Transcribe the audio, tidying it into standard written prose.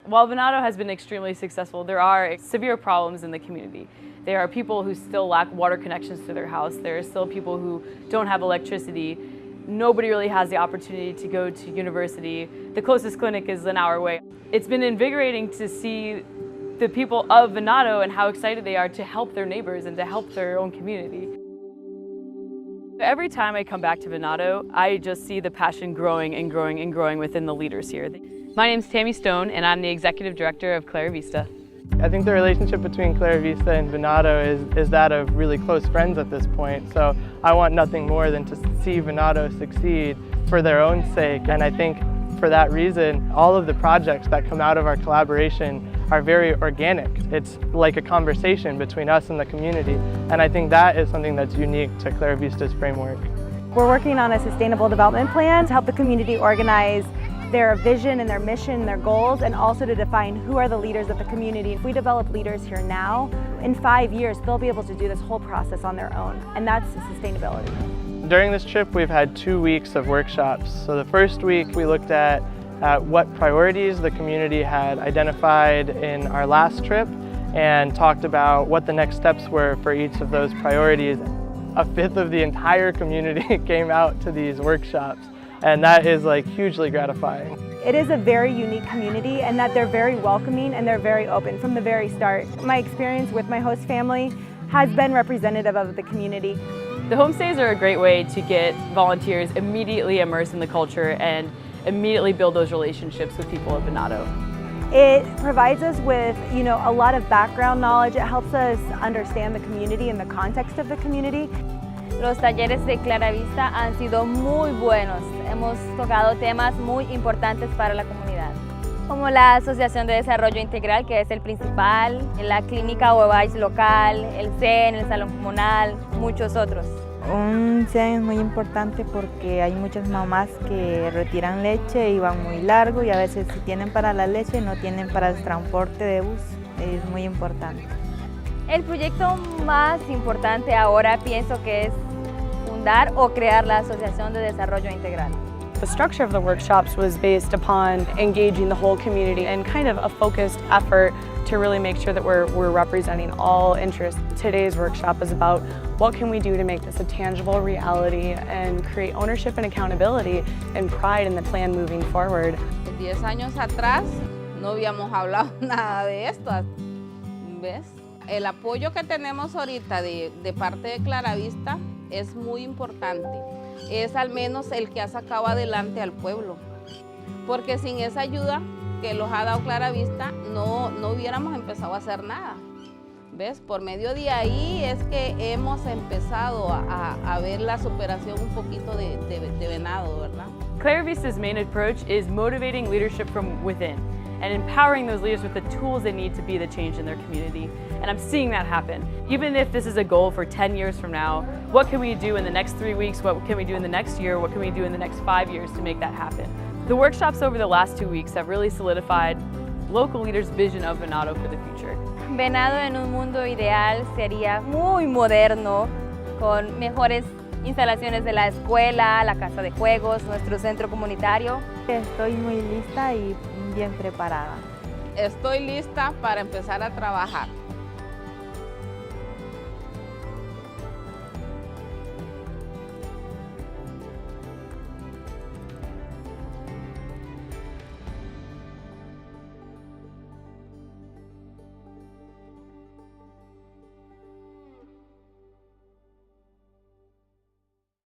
While Venado has been extremely successful, there are severe problems in the community. There are people who still lack water connections to their house. There are still people who don't have electricity. Nobody really has the opportunity to go to university. The closest clinic is an hour away. It's been invigorating to see the people of Venado and how excited they are to help their neighbors and to help their own community. Every time I come back to Venado, I just see the passion growing and growing and growing within the leaders here. My name's Tammy Stone, and I'm the Executive Director of Clara Vista. I think the relationship between Clara Vista and Venado is that of really close friends at this point. So I want nothing more than to see Venado succeed for their own sake. And I think for that reason, all of the projects that come out of our collaboration are very organic. It's like a conversation between us and the community. And I think that is something that's unique to Clara Vista's framework. We're working on a sustainable development plan to help the community organize their vision and their mission and their goals, and also to define who are the leaders of the community. If we develop leaders here now, in 5 years, they'll be able to do this whole process on their own, and that's sustainability. During this trip, we've had 2 weeks of workshops. So the first week, we looked at what priorities the community had identified in our last trip and talked about what the next steps were for each of those priorities. A fifth of the entire community came out to these workshops. And that is hugely gratifying. It is a very unique community, and that they're very welcoming and they're very open from the very start. My experience with my host family has been representative of the community. The homestays are a great way to get volunteers immediately immersed in the culture and immediately build those relationships with people of Venado. It provides us with, a lot of background knowledge. It helps us understand the community and the context of the community. Los talleres de Clara Vista han sido muy buenos. Hemos tocado temas muy importantes para la comunidad, como la Asociación de Desarrollo Integral, que es el principal, la clínica UEBAIS local, el CEN, el Salón Comunal, muchos otros. Un CEN es muy importante porque hay muchas mamás que retiran leche y van muy largo, y a veces si tienen para la leche no tienen para el transporte de bus. Es muy importante. El proyecto más importante ahora pienso que es fundar o crear la Asociación de Desarrollo Integral. The structure of the workshops was based upon engaging the whole community and kind of a focused effort to really make sure that we're representing all interests. Today's workshop is about what can we do to make this a tangible reality and create ownership and accountability and pride in the plan moving forward. 10 años atrás no habíamos hablado nada de esto, ¿ves? El apoyo que tenemos ahorita de parte de Clara Vista es muy importante. Es al menos el que ha sacado adelante al pueblo. Porque sin esa ayuda que los ha dado Clara Vista, no hubiéramos empezado a hacer nada. ¿Ves? Por medio de ahí es que hemos empezado a ver la superación un poquito de Venado, ¿verdad? Clara Vista's main approach is motivating leadership from within and empowering those leaders with the tools they need to be the change in their community. And I'm seeing that happen. Even if this is a goal for 10 years from now, what can we do in the next 3 weeks? What can we do in the next year? What can we do in the next 5 years to make that happen? The workshops over the last 2 weeks have really solidified local leaders' vision of Venado for the future. Venado en un mundo ideal sería muy moderno, con mejores instalaciones de la escuela, la casa de juegos, nuestro centro comunitario. Estoy muy lista y bien preparada. Estoy lista para empezar a trabajar.